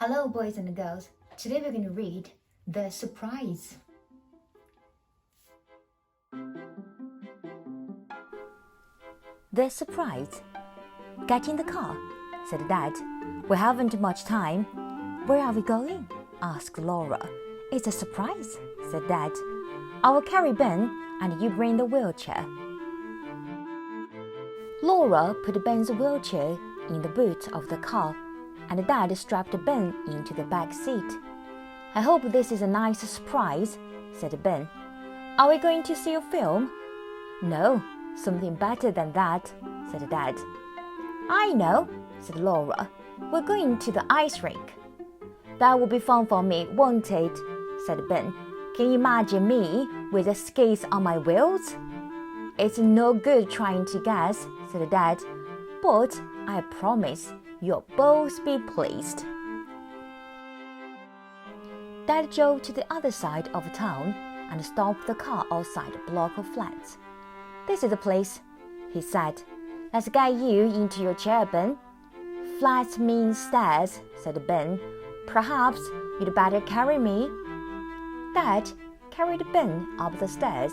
Hello, boys and girls. Today we're going to read The Surprise. The surprise. Get in the car, said Dad. We haven't much time. Where are we going? Asked Laura. It's a surprise, said Dad. I will carry Ben and you bring the wheelchair. Laura put Ben's wheelchair in the boot of the car and Dad strapped Ben into the back seat. I hope this is a nice surprise, said Ben. Are we going to see a film? No, something better than that, said Dad. I know, said Laura. We're going to the ice rink. That will be fun for me, won't it? Said Ben. Can you imagine me with the skates on my wheels? It's no good trying to guess, said Dad, but I promise you'll both be pleased. Dad drove to the other side of town and stopped the car outside a block of flats. This is the place, he said. Let's get you into your chair, Ben. Flats means stairs, said Ben. Perhaps you'd better carry me. Dad carried Ben up the stairs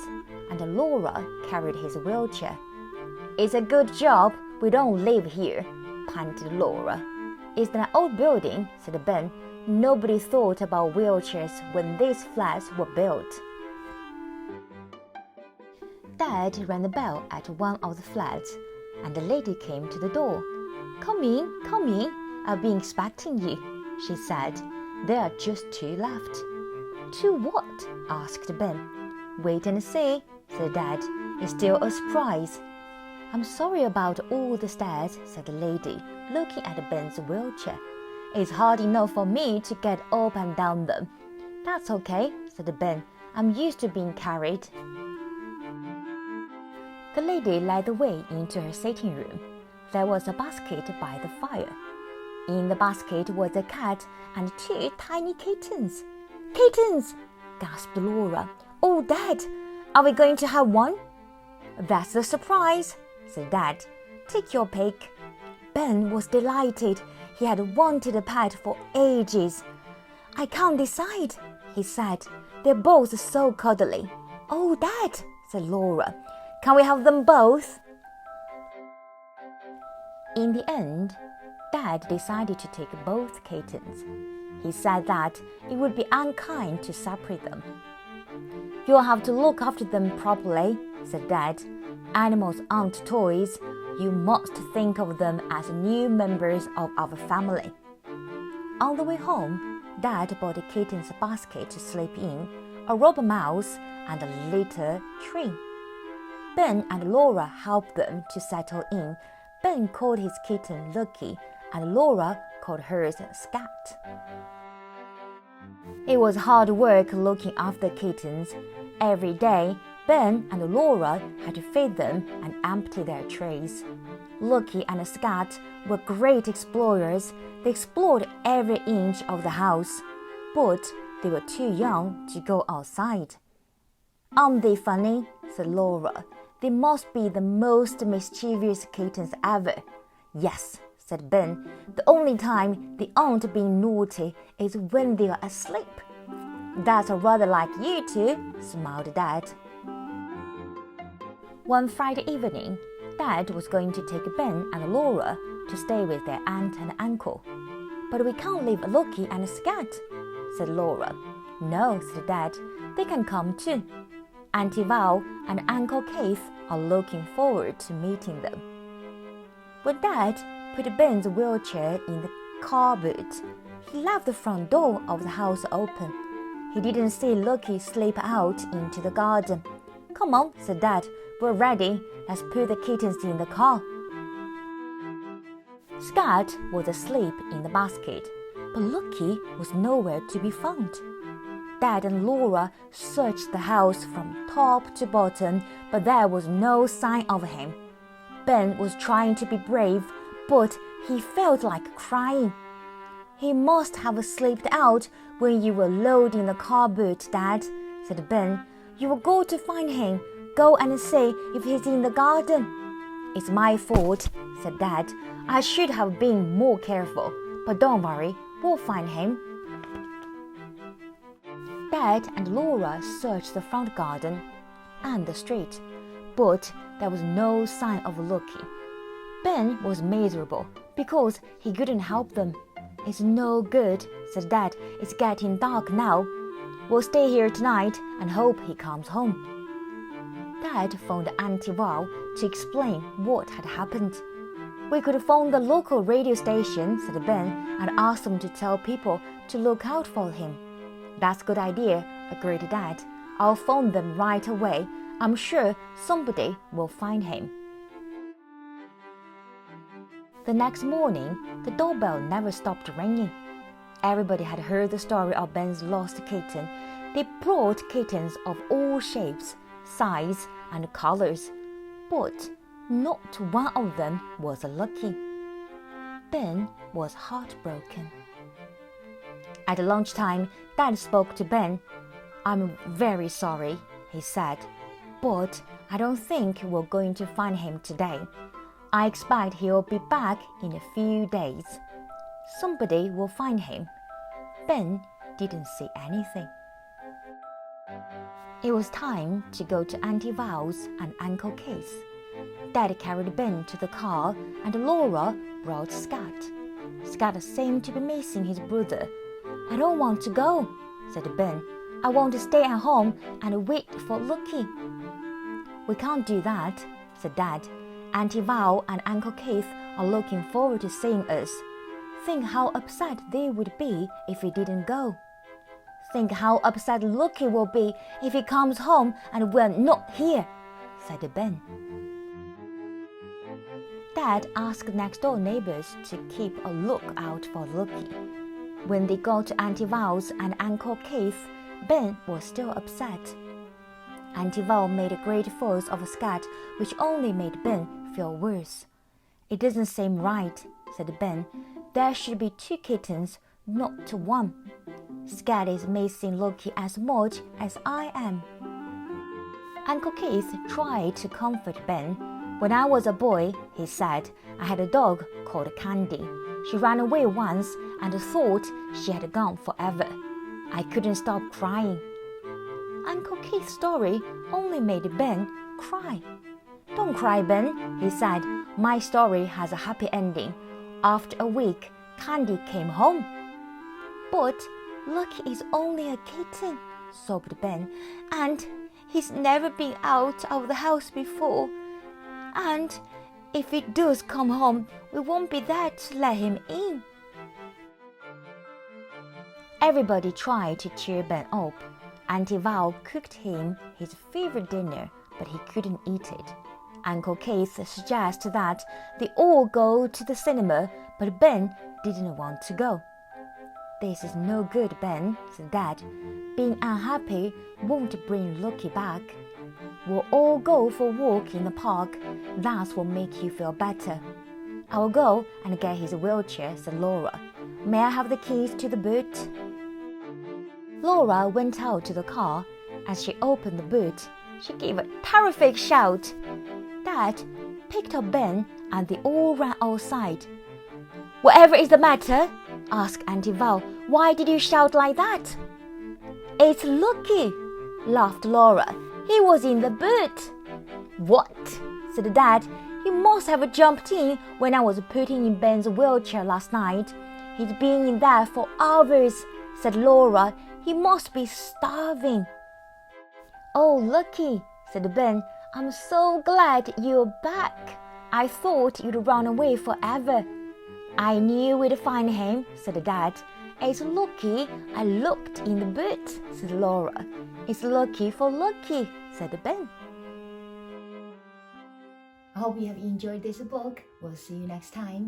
and Laura carried his wheelchair. It's a good job we don't live here, panted Laura. It's an old building, said Ben. Nobody thought about wheelchairs when these flats were built. Dad rang the bell at one of the flats, and the lady came to the door. Come in, I've been expecting you, she said. There are just two left. Two what? Asked Ben. Wait and see, said Dad. It's still a surprise. I'm sorry about all the stairs, said the lady, looking at Ben's wheelchair. It's hard enough for me to get up and down them. That's okay, said Ben. I'm used to being carried. The lady led the way into her sitting room. There was a basket by the fire. In the basket was a cat and two tiny kittens. Kittens! Gasped Laura. Oh, Dad, are we going to have one? That's a surprise, said Dad. Take your pick. Ben was delighted. He had wanted a pet for ages. I can't decide, he said. They're both so cuddly. Oh, Dad, said Laura. Can we have them both? In the end, Dad decided to take both kittens. He said that it would be unkind to separate them. You'll have to look after them properly, said Dad. Animals aren't toys. You must think of them as new members of our family. On the way home, Dad bought the kittens a basket to sleep in, a rubber mouse, and a litter tree. Ben and Laura helped them to settle in. Ben called his kitten Lucky, and Laura called hers Scat. It was hard work looking after the kittens. Every day, Ben and Laura had to feed them and empty their trays. Lucky and Scat were great explorers. They explored every inch of the house, but they were too young to go outside. Aren't they funny? Said Laura. They must be the most mischievous kittens ever. Yes, said Ben. The only time they aren't being naughty is when they are asleep. That's rather like you two, smiled Dad. One Friday evening, Dad was going to take Ben and Laura to stay with their aunt and uncle. But we can't leave Lucky and Scat, said Laura. No, said Dad, they can come too. Auntie Val and Uncle Keith are looking forward to meeting them. When Dad put Ben's wheelchair in the car boot, he left the front door of the house open. He didn't see Lucky slip out into the garden. Come on, said Dad. We're ready. Let's put the kittens in the car. Scat was asleep in the basket, but Lucky was nowhere to be found. Dad and Laura searched the house from top to bottom, but there was no sign of him. Ben was trying to be brave, but he felt like crying. He must have slipped out when you were loading the car boot, Dad, said Ben. You will go to find him. Go and see if he's in the garden. It's my fault, said Dad. I should have been more careful, but don't worry, we'll find him." Dad and Laura searched the front garden and the street, but there was no sign of Lucky. Ben was miserable because he couldn't help them. "It's no good," said Dad. "It's getting dark now. We'll stay here tonight and hope he comes home." Dad phoned Auntie Val to explain what had happened. "We could phone the local radio station," said Ben, "and ask them to tell people to look out for him." "That's a good idea," agreed Dad. "I'll phone them right away. I'm sure somebody will find him." The next morning, the doorbell never stopped ringing. Everybody had heard the story of Ben's lost kitten. They brought kittens of all shapes, size, and colors, but not one of them was Lucky. Ben was heartbroken. At lunchtime, Dad spoke to Ben. "I'm very sorry," he said, "but I don't think we're going to find him today. I expect he'll be back in a few days. Somebody will find him." Ben didn't say anything. It was time to go to Auntie Val's and Uncle Keith's. Dad carried Ben to the car and Laura brought Scott. Scott seemed to be missing his brother. "I don't want to go," said Ben. "I want to stay at home and wait for Lucky." "We can't do that," said Dad. "Auntie Val and Uncle Keith are looking forward to seeing us. Think how upset they would be if we didn't go. Think how upset Lucky will be if he comes home and we're not here," said Ben. Dad asked next-door neighbors to keep a lookout for Lucky. When they got to Auntie Val's and Uncle Keith, Ben was still upset. Auntie Val made a great fuss of Scott, which only made Ben feel worse. "It doesn't seem right," said Ben. "There should be 2 kittens, not 1. Scott is missing Lucky as much as I am." Uncle Keith tried to comfort Ben. "When I was a boy," he said, "I had a dog called Candy. She ran away once and thought she had gone forever. I couldn't stop crying." Uncle Keith's story only made Ben cry. "Don't cry, Ben," he said. "My story has a happy ending. After a week, Candy came home." "But Lucky is only a kitten," sobbed Ben, "and he's never been out of the house before. And if he does come home, we won't be there to let him in." Everybody tried to cheer Ben up. Auntie Val cooked him his favorite dinner, but he couldn't eat it. Uncle Keith suggested that they all go to the cinema, but Ben didn't want to go. "This is no good, Ben," said Dad. "Being unhappy won't bring Lucky back. We'll all go for a walk in the park. That will make you feel better." "I'll go and get his wheelchair," said Laura. "May I have the keys to the boot?" Laura went out to the car. As she opened the boot, she gave a terrific shout. Dad picked up Ben and they all ran outside. "Whatever is the matter?" asked Auntie Val. "Why did you shout like that?" "It's Lucky," laughed Laura. "He was in the boot." "What?" said Dad. "He must have jumped in when I was putting in Ben's wheelchair last night. He's been in there for hours," said Laura. "He must be starving." "Oh, Lucky," said Ben. "I'm so glad you're back. I thought you'd run away forever." "I knew we'd find him," said Dad. "It's Lucky. I looked in the boot," said Laura. "It's Lucky for Lucky," said Ben. I hope you have enjoyed this book. We'll see you next time.